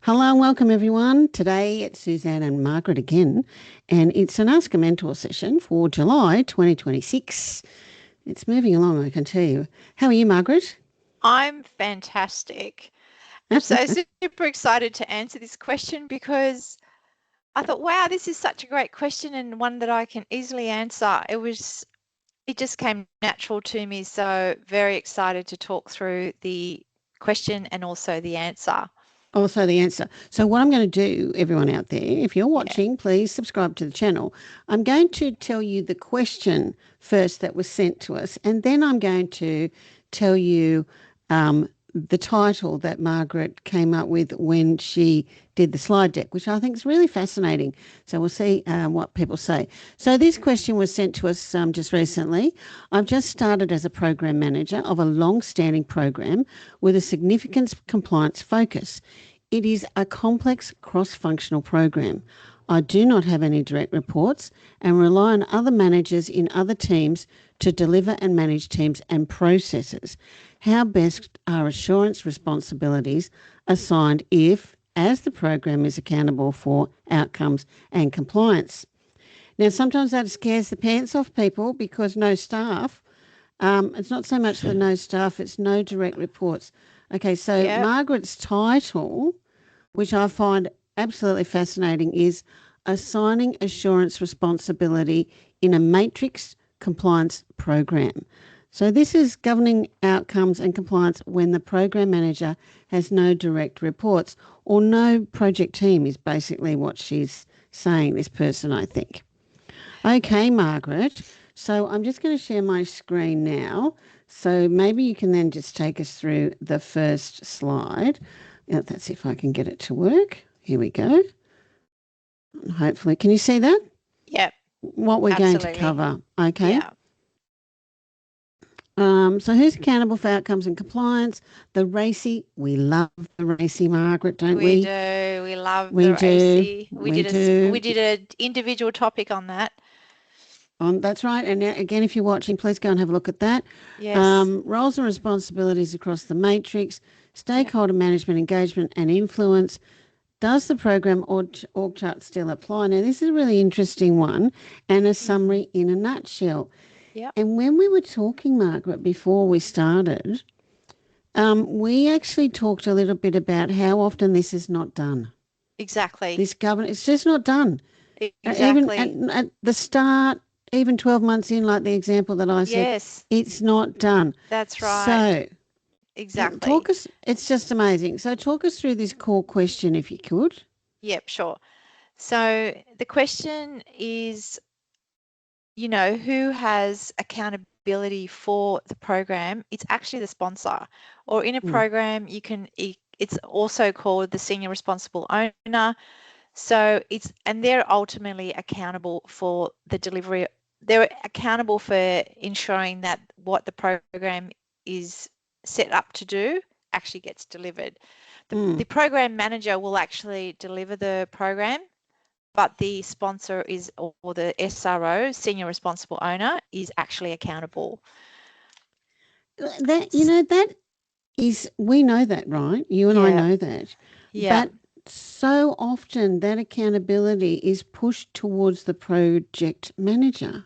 Hello and welcome everyone. Today it's Suzanne and Margaret again, and it's an Ask a Mentor session for July 2026. It's moving along, I can tell you. How are you, Margaret? I'm fantastic. I'm so super excited to answer this question because I thought, wow, this is such a great question and one that I can easily answer. It just came natural to me. So very excited to talk through the question and also the answer. Also, the answer. So, what I'm going to do, everyone out there, if you're Yeah. watching, please subscribe to the channel. I'm going to tell you the question first that was sent to us, and then I'm going to tell you the title that Margaret came up with when she did the slide deck, which I think is really fascinating. So, we'll see what people say. So, this question was sent to us just recently. I've just started as a program manager of a long standing program with a significant compliance focus. It is a complex cross-functional program. I do not have any direct reports and rely on other managers in other teams to deliver and manage teams and processes. How best are assurance responsibilities assigned if, as the program is accountable for outcomes and compliance? Now, sometimes that scares the pants off people because no staff. It's not so much the no staff, it's no direct reports. Okay, so Yep. Margaret's title, which I find absolutely fascinating, is assigning assurance responsibility in a matrix compliance program. So this is governing outcomes and compliance when the program manager has no direct reports or no project team is basically what she's saying, this person, I think. Okay, Margaret. So I'm just going to share my screen now. So maybe you can then just take us through the first slide. That's if I can get it to work. Here we go. Hopefully, can you see that? Yep. What we're going to Absolutely. cover. Okay. Yeah. So who's accountable for outcomes and compliance? The racy. We love the racy, Margaret, don't We we? do. We love We the do. AC. We do. We did an individual topic on that. That's right. And now, again, if you're watching, please go and have a look at that. Yes. Roles and responsibilities across the matrix, Yep. stakeholder management, engagement and influence. Does the program org chart still apply? Now, this is a really interesting one and a Mm. summary in a nutshell. Yep. And when we were talking, Margaret, before we started, we actually talked a little bit about how often this is not done. Exactly. This governance, it's just not done. Even Exactly. at the start, even 12 months in, like the example that I said, Yes, it's not done. that's right. So, Exactly. it's just amazing. So, talk us through this core question if you could. Yep, sure. So the question is, who has accountability for the program? It's actually the sponsor. Or in a Mm, program, it's also called the senior responsible owner. So and they're ultimately accountable for the delivery. They're accountable for ensuring that what the program is set up to do actually gets delivered. The mm. program manager will actually deliver the program, but the sponsor or the SRO, senior responsible owner, is actually accountable. That is, we know that, right? You and I Yeah, know that. yeah, But so often that accountability is pushed towards the project manager.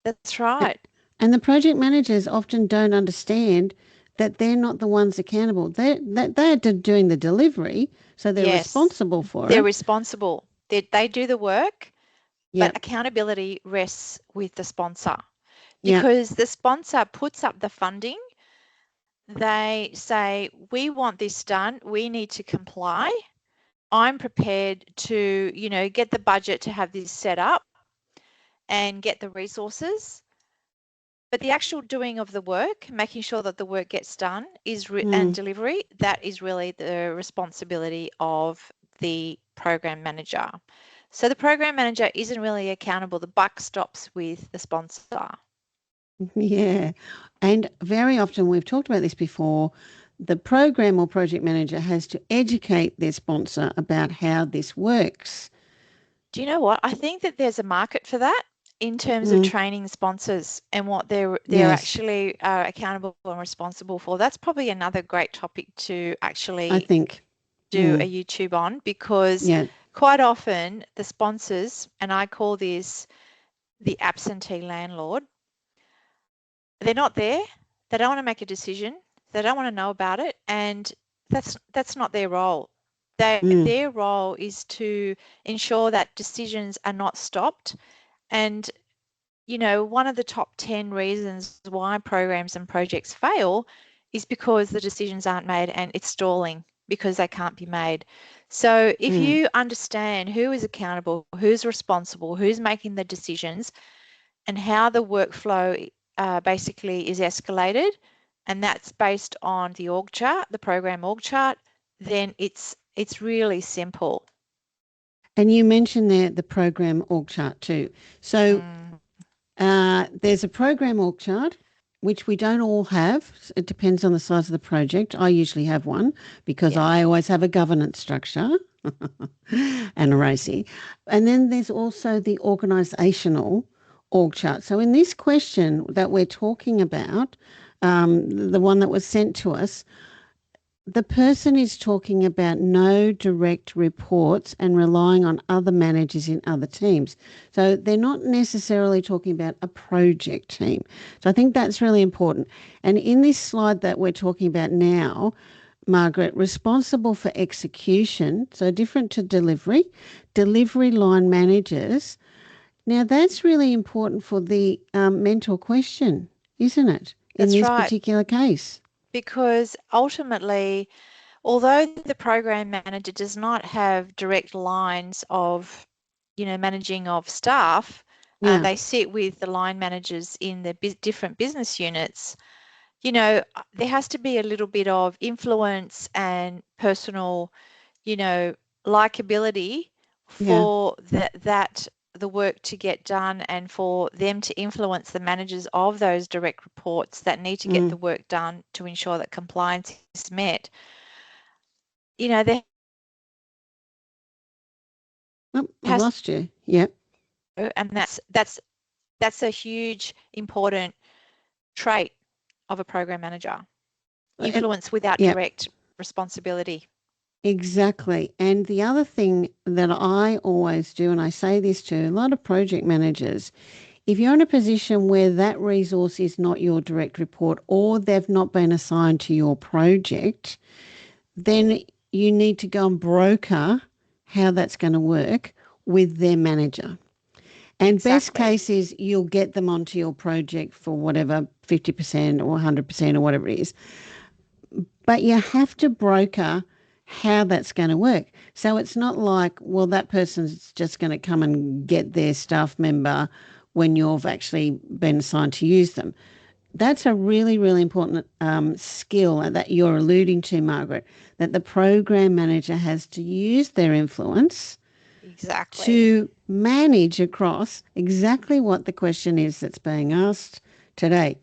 that's And, right. and the project managers often don't understand that they're not the ones accountable. They're doing the delivery, so they're Yes, responsible for they're it. responsible. They do the work, but Yep, accountability rests with the sponsor yep. because the sponsor puts up the funding. They say, we want this done. We need to comply. I'm prepared to, get the budget to have this set up and get the resources. But the actual doing of the work, making sure that the work gets done and Mm. delivery, that is really the responsibility of the program manager. So the program manager isn't really accountable. The buck stops with the sponsor. Yeah. And very often, we've talked about this before, the program or project manager has to educate their sponsor about how this works. Do you know what? I think that there's a market for that in terms of Mm. training sponsors and what they're Yes, actually accountable and responsible for. That's probably another great topic to I actually think. do a YouTube on, because Yeah. quite often the sponsors, and I call this the absentee landlord, they're not there. They don't want to make a decision. They don't want to know about it, and that's not their role. Their role is to ensure that decisions are not stopped. And one of the top 10 reasons why programs and projects fail is because the decisions aren't made and it's stalling because they can't be made. So if you understand who is accountable, who's responsible, who's making the decisions, and how the workflow basically is escalated, and that's based on the org chart, the program org chart, then it's really simple. And you mentioned there the program org chart too. So there's a program org chart, which we don't all have. It depends on the size of the project. I usually have one because I always have a governance structure and a RACI. And then there's also the organisational org chart. So in this question that we're talking about, the one that was sent to us, the person is talking about no direct reports and relying on other managers in other teams. So they're not necessarily talking about a project team. So I think that's really important. And in this slide that we're talking about now, Margaret, responsible for execution, so different to delivery line managers. Now that's really important for the mentor question, isn't it? In this particular case. Because ultimately, although the program manager does not have direct lines of, managing of staff, they sit with the line managers in the different business units, there has to be a little bit of influence and personal, likability for the work to get done, and for them to influence the managers of those direct reports that need to get the work done to ensure that compliance is met. They I've lost you. Yep. And that's a huge important trait of a program manager. Influence without direct responsibility. Exactly. And the other thing that I always do, and I say this to a lot of project managers, if you're in a position where that resource is not your direct report or they've not been assigned to your project, then you need to go and broker how that's going to work with their manager. And best case is you'll get them onto your project for whatever, 50% or 100% or whatever it is. But you have to broker how that's going to work. So it's not like, well, that person's just going to come and get their staff member when you've actually been assigned to use them. That's a really, really important skill that you're alluding to, Margaret, that the program manager has to use their influence to manage across exactly what the question is that's being asked today.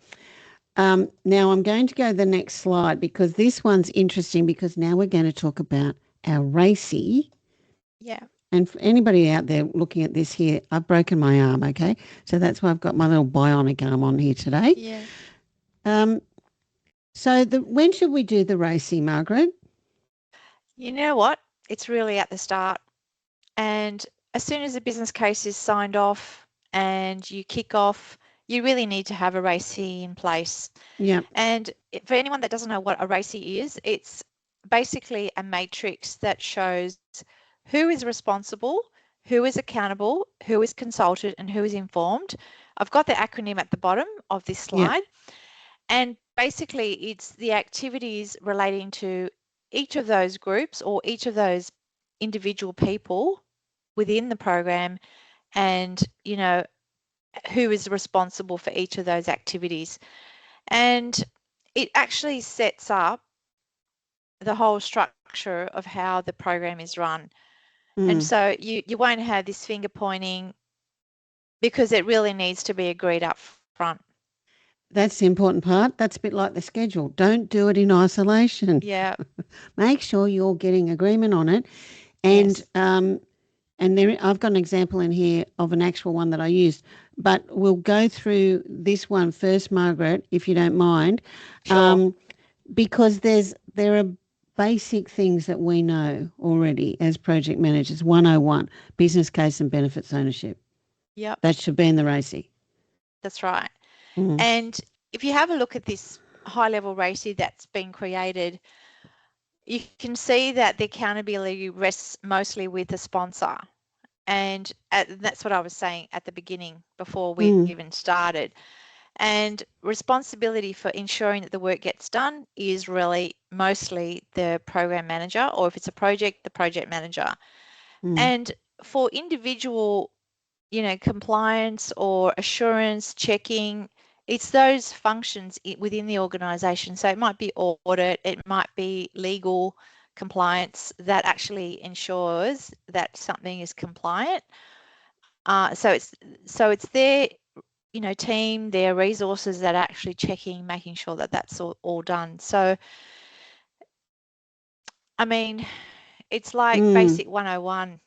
Now I'm going to go to the next slide because this one's interesting, because now we're going to talk about our RACI. Yeah. And for anybody out there looking at this here, I've broken my arm, okay? So that's why I've got my little bionic arm on here today. Yeah. So when should we do the RACI, Margaret? You know what? It's really at the start. And as soon as the business case is signed off and you kick off, you really need to have a RACI in place. Yeah. And for anyone that doesn't know what a RACI is, it's basically a matrix that shows who is responsible, who is accountable, who is consulted, and who is informed. I've got the acronym at the bottom of this slide. Yeah. And basically it's the activities relating to each of those groups or each of those individual people within the program, and who is responsible for each of those activities. And it actually sets up the whole structure of how the program is run. And so you won't have this finger pointing, because it really needs to be agreed up front. That's the important part. That's a bit like the schedule. Don't do it in isolation. Yeah. Make sure you're getting agreement on it. And yes. And I've got an example in here of an actual one that I used, but we'll go through this one first, Margaret, if you don't mind. Sure. Because there are basic things that we know already as project managers. 101, business case and benefits ownership. Yep, That should be in the RACI. that's right. Mm, And if you have a look at this high-level RACI that's been created, you can see that the accountability rests mostly with the sponsor. And that's what I was saying at the beginning before we mm, even started. And responsibility for ensuring that the work gets done is really mostly the program manager, or if it's a project, the project manager. mm, And for individual, compliance or assurance checking, it's those functions within the organization. So it might be audit, it might be legal compliance that actually ensures that something is compliant. So it's their team, their resources that are actually checking, making sure that that's all done. So I mean, it's like mm. basic 101.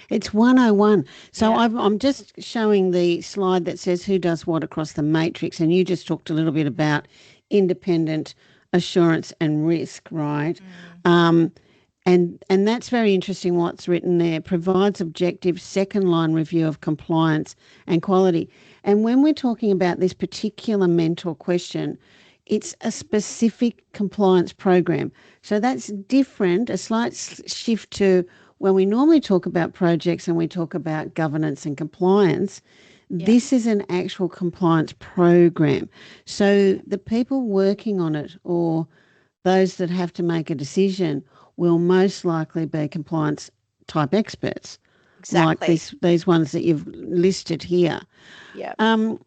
It's 101. So Yeah. I'm just showing the slide that says who does what across the matrix, and you just talked a little bit about independent assurance and risk, right? Mm. Um, and that's very interesting what's written there. Provides objective second line review of compliance and quality. And when we're talking about this particular mentor question, it's a specific compliance program. So that's different, a slight shift to when we normally talk about projects and we talk about governance and compliance. Yeah. This is an actual compliance program. So the people working on it or those that have to make a decision will most likely be compliance type experts, like Exactly. these ones that you've listed here. Yeah. Um,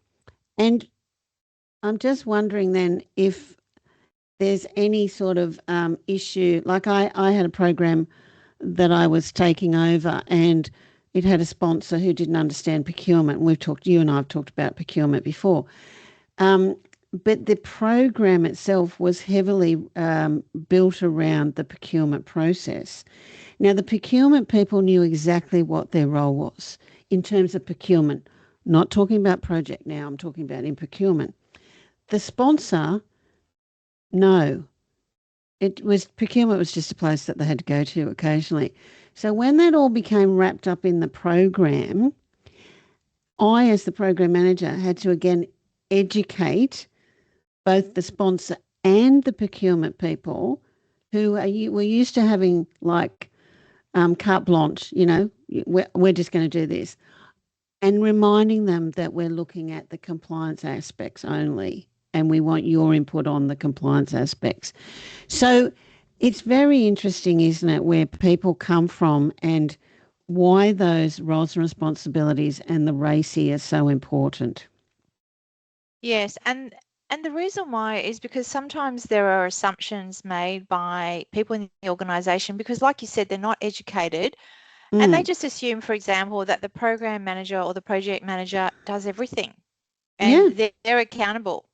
and I'm just wondering then if there's any sort of issue. Like I had a program that I was taking over, and it had a sponsor who didn't understand procurement. You and I have talked about procurement before. Um, but the program itself was heavily built around the procurement process. Now, the procurement people knew exactly what their role was in terms of procurement. Not talking about project now, I'm talking about in procurement. The sponsor, no. Procurement was just a place that they had to go to occasionally. So when that all became wrapped up in the program, I, as the program manager, had to again educate both the sponsor and the procurement people who were used to having like carte blanche, we're just going to do this, and reminding them that we're looking at the compliance aspects only and we want your input on the compliance aspects. So it's very interesting, isn't it, where people come from and why those roles and responsibilities and the RACI are so important. Yes. And the reason why is because sometimes there are assumptions made by people in the organization because, like you said, they're not educated and they Mm, just assume, for example, that the program manager or the project manager does everything and yeah, they're accountable.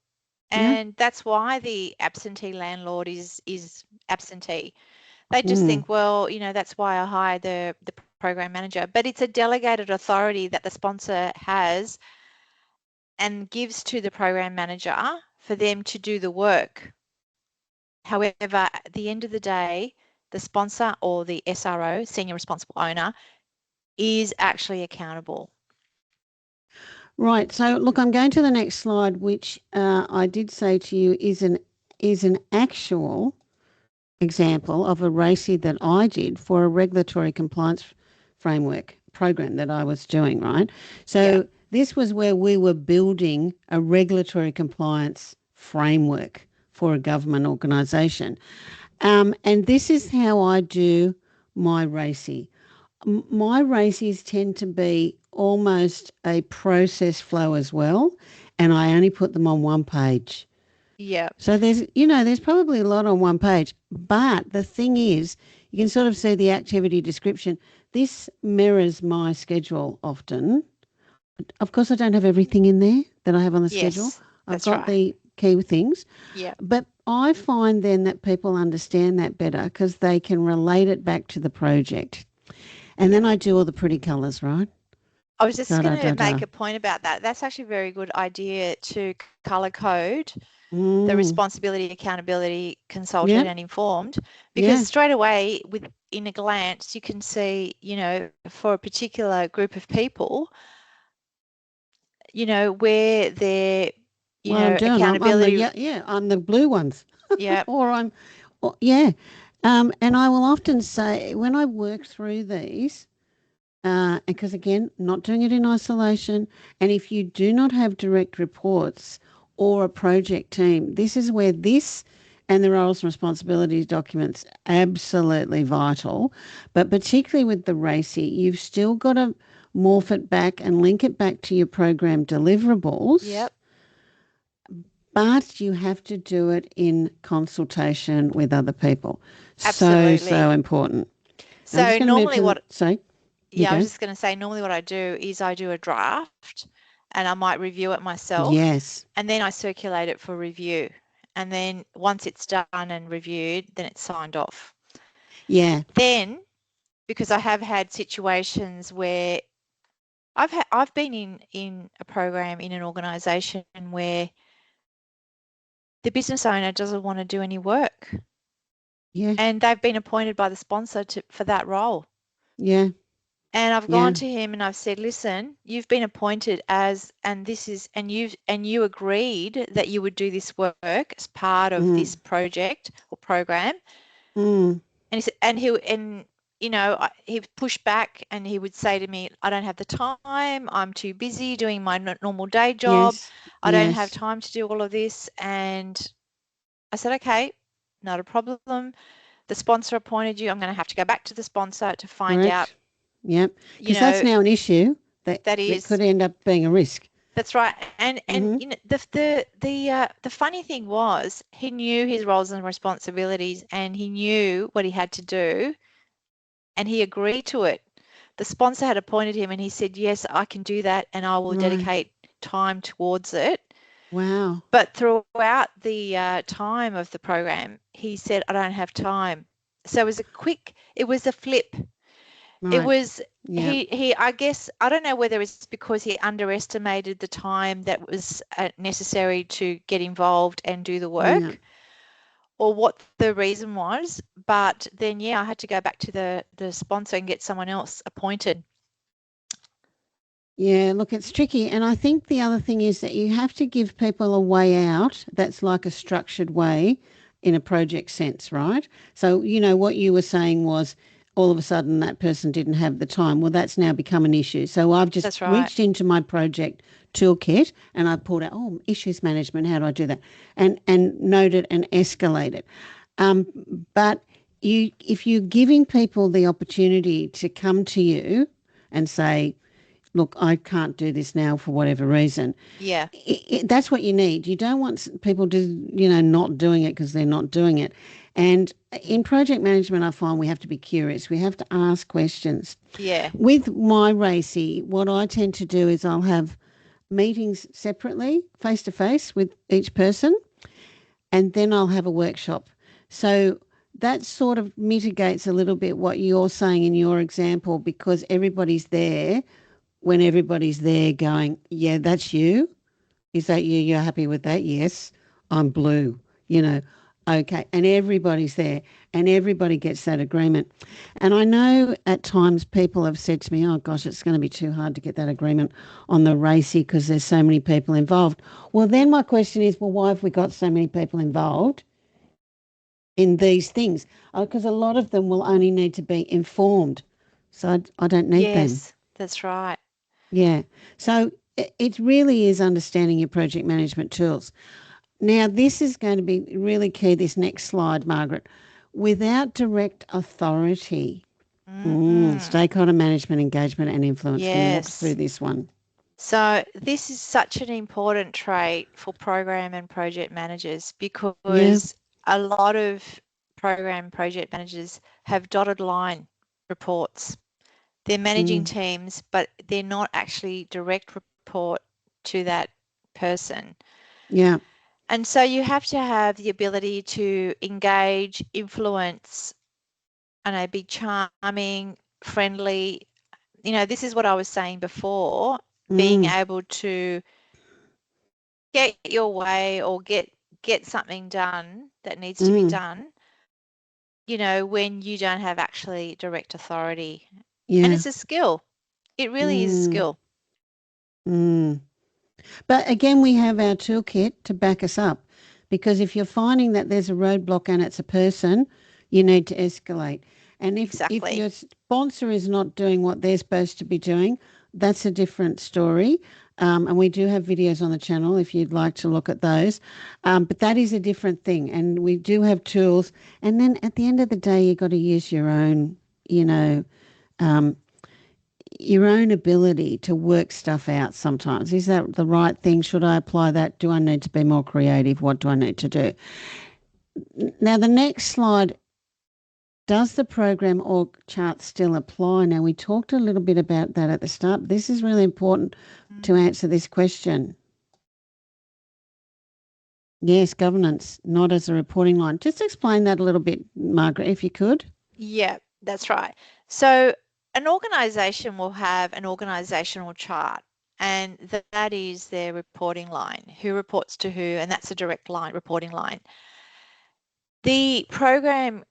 yeah. And that's why the absentee landlord is absentee. They just Mm. think, well, that's why I hired the program manager. But it's a delegated authority that the sponsor has and gives to the program manager for them to do the work. However, at the end of the day, the sponsor or the SRO, senior responsible owner, is actually accountable. Right. So look, I'm going to the next slide, which I did say to you is an actual example of a RACI that I did for a regulatory compliance framework program that I was doing, right? Yeah. So this was where we were building a regulatory compliance framework for a government organisation. And this is how I do my RACI. My RACIs tend to be almost a process flow as well, and I only put them on one page. Yeah. So there's probably a lot on one page, but the thing is, you can sort of see the activity description. This mirrors my schedule often. Of course, I don't have everything in there that I have on the schedule. Yes, I've that's got right. the key things, Yeah. but I find then that people understand that better because they can relate it back to the project. And Yeah. then I do all the pretty colours, right? I was just Da going da to da make da. a point about that. That's actually a very good idea to color code the responsibility, accountability, consulted Yep. and informed, because Yeah. straight away in a glance you can see, for a particular group of people, where their, What I'm doing, I'm the accountability. I'm the blue ones, Yeah. or yeah. And I will often say when I work through these, because again, not doing it in isolation, and if you do not have direct reports or a project team, this is where this and the roles and responsibilities documents absolutely vital. But particularly with the RACI, you've still got to morph it back and link it back to your program deliverables, Yep. but you have to do it in consultation with other people. So, Absolutely. so important. I'm just So going to move normally to the, what say, you Yeah, I was go. just going to say, normally what I do is I do a draft and I might review it myself, Yes. and then I circulate it for review. And then once it's done and reviewed, then it's signed off. Yeah. Then, because I have had situations where I've been in a program in an organization where the business owner doesn't want to do any work, Yeah. and they've been appointed by the sponsor for that role. Yeah. And I've Yeah. gone to him and I've said, listen, you've been appointed as, and this is, and you agreed that you would do this work as part of Mm. this project or program. Mm. And he said, and he pushed back and he would say to me, I don't have the time. I'm too busy doing my normal day job. Yes. I don't have Yes. time to do all of this. And I said, okay, not a problem. The sponsor appointed you. I'm going to have to go back to the sponsor to find out, Correct. Yep. you Because that's know, now an issue that that that is. could end up being a risk. That's right. And Mm-hmm. the funny thing was he knew his roles and responsibilities and he knew what he had to do and he agreed to it. The sponsor had appointed him and he said, yes, I can do that and I will Right. dedicate time towards it. Wow. But throughout the time of the program, he said, I don't have time. So it was a flip. It Right. was Yep. I guess I don't know whether it's because he underestimated the time that was necessary to get involved and do the Yeah. work, or what the reason was, but then I had to go back to the sponsor and get someone else appointed. Yeah, look, it's tricky. And I think the other thing is that you have to give people a way out that's like a structured way in a project sense, right? So, what you were saying was all of a sudden that person didn't have the time. Well, that's now become an issue. So I've just That's right. reached into my project toolkit and I pulled out, issues management, how do I do that? And noted and escalated. Um, but if you're giving people the opportunity to come to you and say, look, I can't do this now for whatever reason. Yeah. That's what you need. You don't want people to, not doing it because they're not doing it. And in project management, I find we have to be curious. We have to ask questions. Yeah. With my RACI, what I tend to do is I'll have meetings separately, face to face with each person, and then I'll have a workshop. So that sort of mitigates a little bit what you're saying in your example because everybody's there when everybody's there going, yeah, that's you. Is that you? You're happy with that? Yes. I'm blue. You know, okay. And everybody's there and everybody gets that agreement. And I know at times people have said to me, oh gosh, it's going to be too hard to get that agreement on the RACI because there's so many people involved. Well, then my question is, well, why have we got so many people involved in these things? Because a lot of them will only need to be informed. So I don't need them. Yes, that's right. Yeah. So it really is understanding your project management tools. Now, this is going to be really key, this next slide, Margaret. Without direct authority, Mm-hmm. stakeholder management, engagement, and influence. Walk us through Yes. this one. So this is such an important trait for program and project managers Yeah. because a lot of program project managers have dotted line reports. They're managing Mm, teams, but they're not actually direct report to that person. yeah. And so you have to have the ability to engage, influence, and be charming, friendly. This is what I was saying before, being Mm, able to get your way or get get something done that needs to be Mm. done, you know, when you don't have actually direct authority. And Yeah. it's a skill. It really is a Mm. skill. Mm. But again, we have our toolkit to back us up, because if you're finding that there's a roadblock and it's a person, you need to escalate. And if Exactly. your sponsor is not doing what they're supposed to be doing, that's a different story. And we do have videos on the channel if you'd like to look at those. But that is a different thing. And we do have tools. And then at the end of the day, you've got to use your own, you know, um, your own ability to work stuff out sometimes. Is that the right thing? Should I apply that? Do I need to be more creative? What do I need to do? Now, the next slide, does the program org chart still apply? Now, we talked a little bit about that at the start. This is really important to Mm. answer this question. Yes, governance, not as a reporting line. Just explain that a little bit, Margaret, if you could. Yeah, that's right. So an organization will have an organizational chart, and that is their reporting line, who reports to who, and that's a direct line, reporting line. The program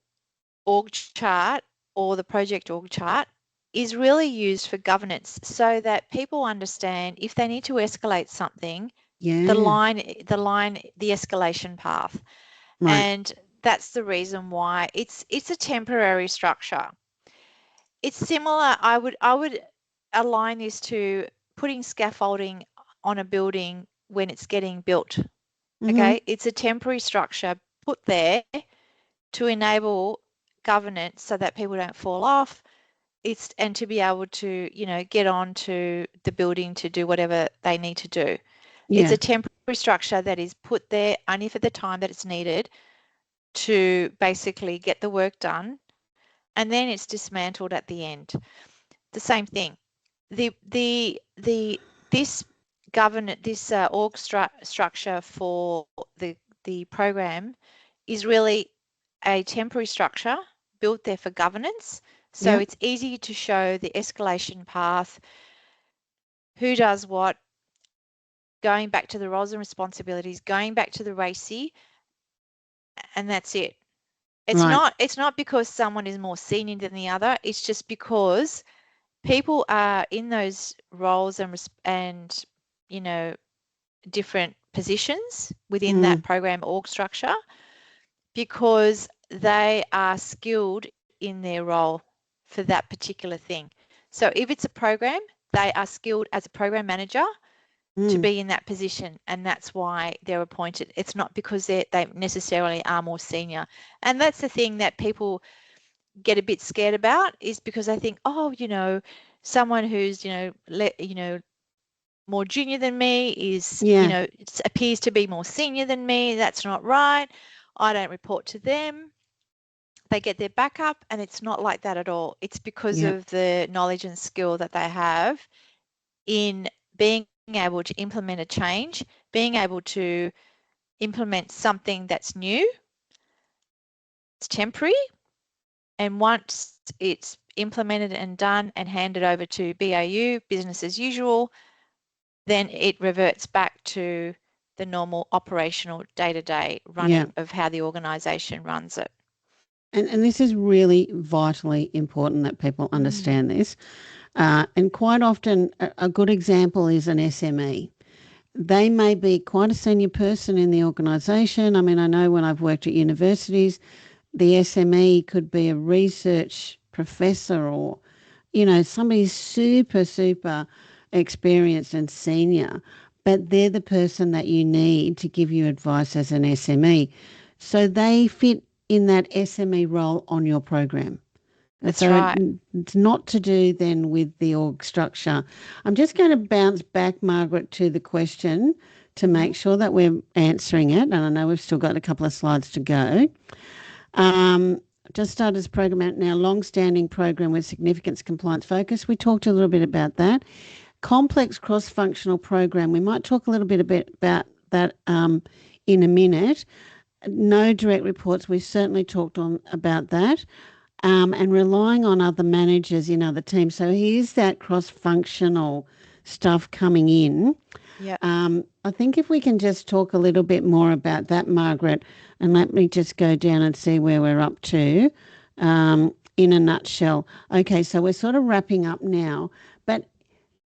org chart or the project org chart is really used for governance so that people understand if they need to escalate something, the Yeah, line, the escalation path. right. And that's the reason why it's a temporary structure. It's similar. I would align this to putting scaffolding on a building when it's getting built. Mm-hmm. Okay, it's a temporary structure put there to enable governance so that people don't fall off. It's and to be able to, you know, get on to the building to do whatever they need to do. It's Yeah, a temporary structure that is put there only for the time that it's needed to basically get the work done, and then it's dismantled at the end. The same thing. The this org structure for the program is really a temporary structure built there for governance. So yep, it's easy to show the escalation path, who does what, going back to the roles and responsibilities, going back to the RACI, and that's it. right. It's not because someone is more senior than the other. It's just because people are in those roles and you know, different positions within Mm, that program org structure because they are skilled in their role for that particular thing. So if it's a program, they are skilled as a program manager to mm, be in that position, and that's why they're appointed. It's not because they necessarily are more senior. And that's the thing that people get a bit scared about, is because they think, oh, you know, someone who's, more junior than me is, yeah, appears to be more senior than me. That's not right. I don't report to them. They get their backup, and it's not like that at all. It's because yep, of the knowledge and skill that they have in being able to implement a change, being able to implement something that's new, it's temporary, and once it's implemented and done and handed over to BAU, business as usual, then it reverts back to the normal operational day-to-day yeah. running of how the organisation runs it. And this is really vitally important that people Mm. understand this. And quite often, a good example is an SME. They may be quite a senior person in the organisation. I mean, I know when I've worked at universities, the SME could be a research professor or, you know, somebody super, super experienced and senior, but they're the person that you need to give you advice as an SME. So they fit in that SME role on your program. That's So right. it's not to do then with the org structure. I'm just going to bounce back, Margaret, to the question to Mm-hmm. make sure that we're answering it. And I know we've still got a couple of slides to go. Um, just started as program now, long-standing program with significance compliance focus. We talked a little bit about that. Complex cross-functional program. We might talk a little bit about that in a minute. No direct reports. We certainly talked on about that. And relying on other managers in other teams. So here's that cross-functional stuff coming in. Yep. I think if we can just talk a little bit more about that, Margaret, and let me just go down and see where we're up to in a nutshell. Okay, so we're sort of wrapping up now, but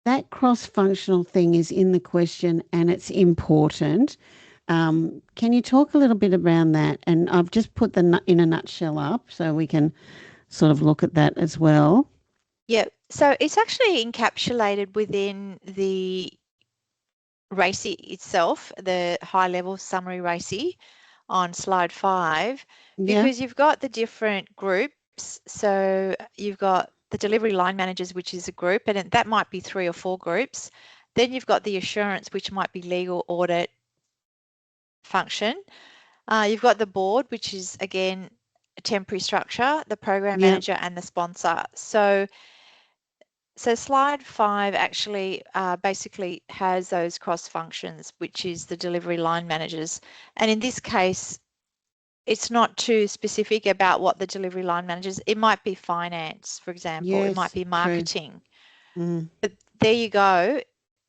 that cross-functional thing is in the question and it's important. Can you talk a little bit around that? And I've just put the in a nutshell up so we can sort of look at that as well. Yeah, so it's actually encapsulated within the RACI itself, the high level summary RACI on slide 5, Yeah, because you've got the different groups. So you've got the delivery line managers, which is a group, and that might be 3 or 4 groups. Then you've got the assurance, which might be legal, audit, function. You've got the board, which is again a temporary structure, the program yeah, manager, and the sponsor. So slide 5 actually basically has those cross functions, which is the delivery line managers. And in this case, it's not too specific about what the delivery line managers. It might be finance, for example. It might yes, be true. marketing. Mm. But there you go.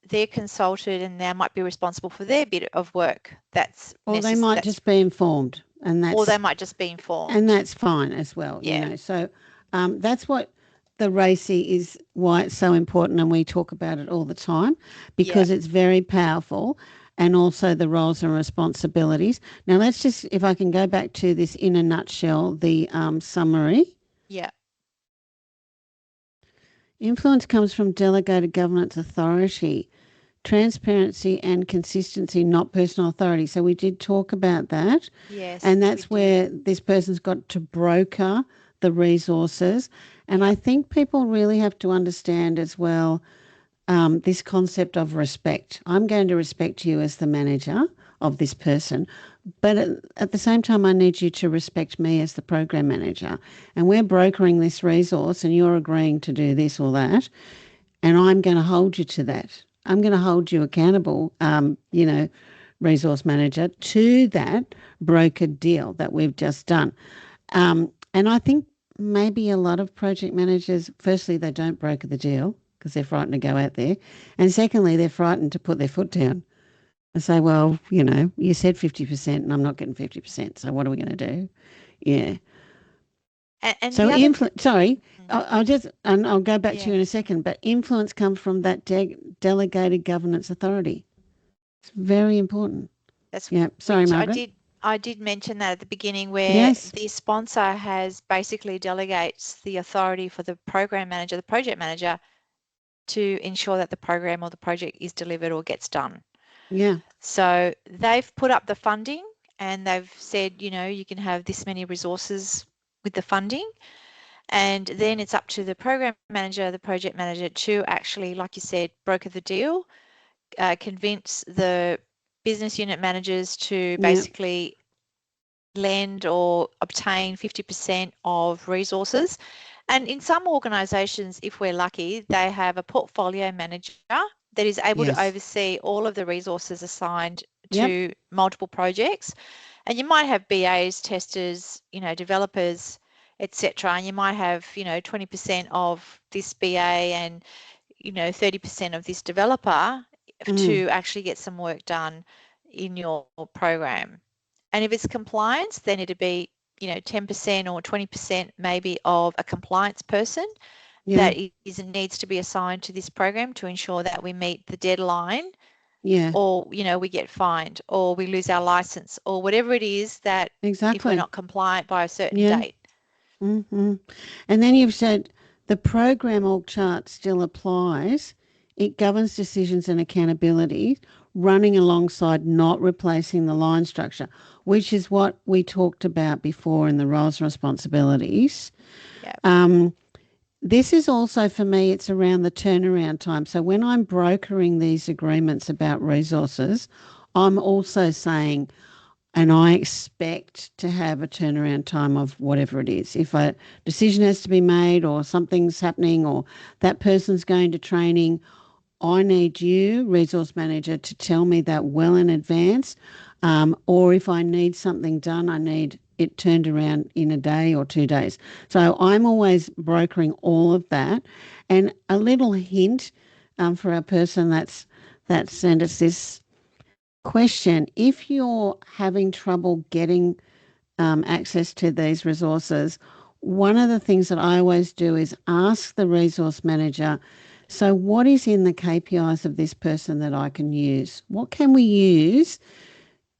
They're consulted and they might be responsible for their bit of work that's Or they might that's just be informed, or they might just be informed. that's fine as well, you Yeah, know. So that's what the RACI is, why it's so important, and we talk about it all the time yeah, because it's very powerful, and also the roles and responsibilities. Now, let's just, if I can go back to this in a nutshell, the summary. yeah, Influence comes from delegated governance authority, transparency and consistency, not personal authority. So we did talk about that. yes, And we that's did. where this person's got to broker the resources. And I Yep, think people really have to understand as well this concept of respect. I'm going to respect you as the manager of this person, but at the same time, I need you to respect me as the program manager. And we're brokering this resource, and you're agreeing to do this or that, and I'm going to hold you to that. I'm going to hold you accountable, resource manager, to that brokered deal that we've just done. And I think maybe a lot of project managers, firstly, they don't broker the deal because they're frightened to go out there. And secondly, they're frightened to put their foot down and say, well, you said 50% and I'm not getting 50%. So what are we going to do? Yeah. and So the other, sorry, mm, and I'll go back to yeah, you in a second, but influence comes from that delegated governance authority. It's very important. that's Yeah. Sorry, which Margaret. I did mention that at the beginning, where Yes. the sponsor has basically delegates the authority for the program manager, the project manager, to ensure that the program or the project is delivered or gets done. Yeah. So they've put up the funding and they've said, you can have this many resources with the funding. And then it's up to the program manager, the project manager to actually, like you said, broker the deal, convince the business unit managers to Yeah. basically lend or obtain 50% of resources. And in some organisations, if we're lucky, they have a portfolio manager that is able to Yes. oversee all of the resources assigned Yep. to multiple projects. And you might have BAs, testers, developers, etc. And you might have, 20% of this BA and 30% of this developer Mm. to actually get some work done in your program. And if it's compliance, then it'd be 10% or 20% maybe of a compliance person Yeah. that needs to be assigned to this program to ensure that we meet the deadline, Yeah. or we get fined or we lose our license or whatever it is that if we're Exactly. not compliant by a certain Yeah. date. Hmm. And then you've said the program org chart still applies. It governs decisions and accountability, running alongside, not replacing the line structure, which is what we talked about before in the roles and responsibilities. Yeah. Um, this is also for me, it's around the turnaround time. So when I'm brokering these agreements about resources, I'm also saying, and I expect to have a turnaround time of whatever it is. If a decision has to be made or something's happening or that person's going to training, I need you, resource manager, to tell me that well in advance. Or if I need something done, I need it turned around in a day or 2 days. So I'm always brokering all of that. And a little hint for our person that's sent us this Question: if you're having trouble getting access to these resources, one of the things that I always do is ask the resource manager, so what is in the KPIs of this person that I can use? What can we use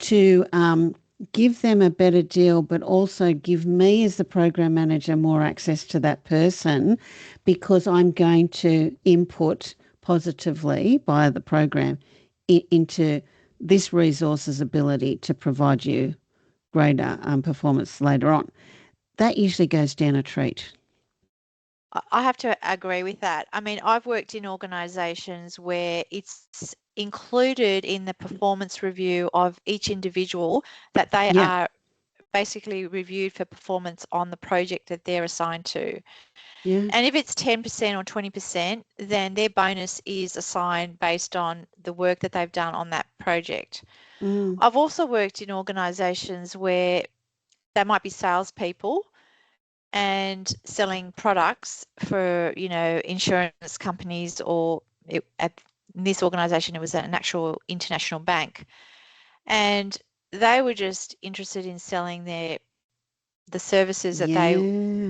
to give them a better deal, but also give me as the program manager more access to that person, because I'm going to input positively via the program into this resource's ability to provide you greater performance later on. That usually goes down a treat. I have to agree with that. I mean, I've worked in organisations where it's included in the performance review of each individual that they Yeah, are basically reviewed for performance on the project that they're assigned to. yeah. And if it's 10% or 20%, then their bonus is assigned based on the work that they've done on that project. Mm, I've also worked in organisations where they might be salespeople and selling products for, you know, insurance companies, or in this organisation, it was an actual international bank. And they were just interested in selling the services that yeah.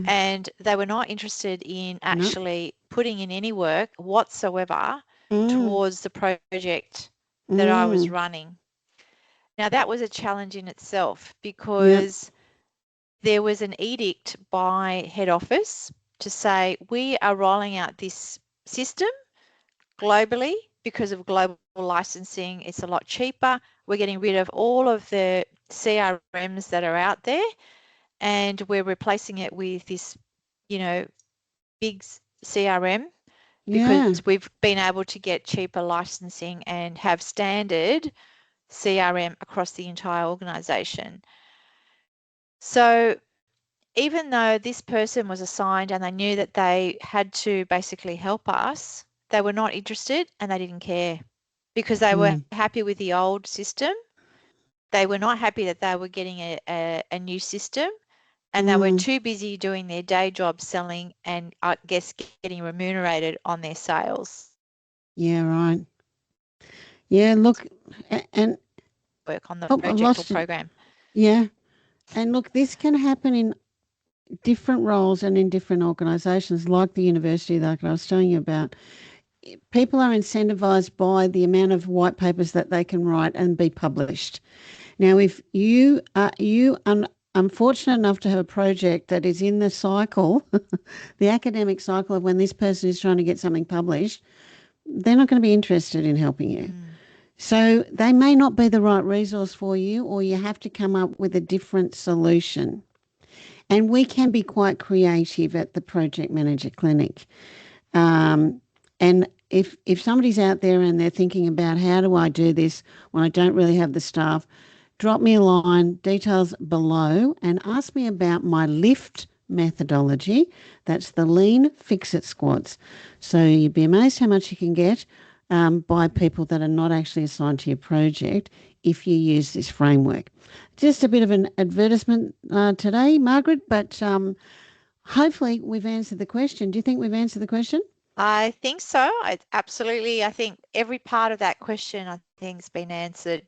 and they were not interested in No. actually putting in any work whatsoever Mm, towards the project that I was mm, running. Now that was a challenge in itself, yep. because there was an edict by head office to say we are rolling out this system globally because of global licensing. It's a lot cheaper. We're getting rid of all of the CRMs that are out there, and we're replacing it with this, you know, big CRM, because Yeah. we've been able to get cheaper licensing and have standard CRM across the entire organization. So even though this person was assigned and they knew that they had to basically help us, they were not interested and they didn't care, because they were Mm, happy with the old system. They were not happy that they were getting a new system, and they were mm, too busy doing their day job selling and, I guess, getting remunerated on their sales. yeah, right. Yeah, look, and Work on the oh, I've project or lost it. program. Yeah. And look, this can happen in different roles and in different organisations, like the university that I was telling you about. People are incentivised by the amount of white papers that they can write and be published. Now, if you are unfortunate enough to have a project that is in the cycle, the academic cycle of when this person is trying to get something published, they're not going to be interested in helping you. Mm. So they may not be the right resource for you, or you have to come up with a different solution. And we can be quite creative at the Project Manager Clinic. Um, and if somebody's out there and they're thinking about how do I do this when I don't really have the staff, drop me a line, details below, and ask me about my LIFT methodology. That's the Lean Fix-It Squads. So you'd be amazed how much you can get by people that are not actually assigned to your project if you use this framework. Just a bit of an advertisement today, Margaret, but hopefully we've answered the question. Do you think we've answered the question? I think so. I think every part of that question, I think, has been answered.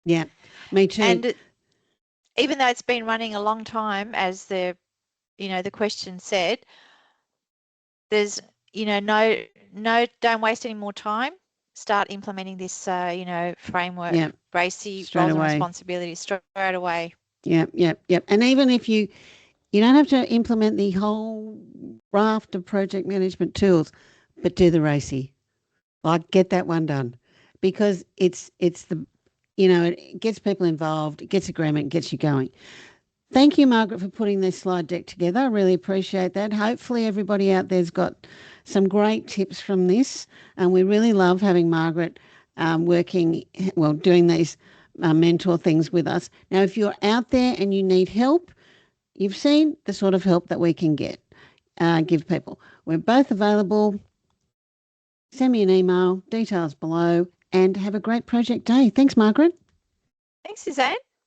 Yeah, me too. And even though it's been running a long time, as the question said, there's, don't waste any more time. Start implementing this, framework, Yeah, RACI, straight roles and away. responsibilities straight away. Yep, yep, yep. And even if you don't have to implement the whole raft of project management tools, but do the RACI. Like get that one done, because it's the it gets people involved, it gets agreement, gets you going. Thank you, Margaret, for putting this slide deck together. I really appreciate that. Hopefully, everybody out there's got some great tips from this, and we really love having Margaret doing these mentor things with us. Now, if you're out there and you need help, you've seen the sort of help that we can give people. We're both available. Send me an email, details below, and have a great project day. Thanks, Margaret. Thanks, Suzanne.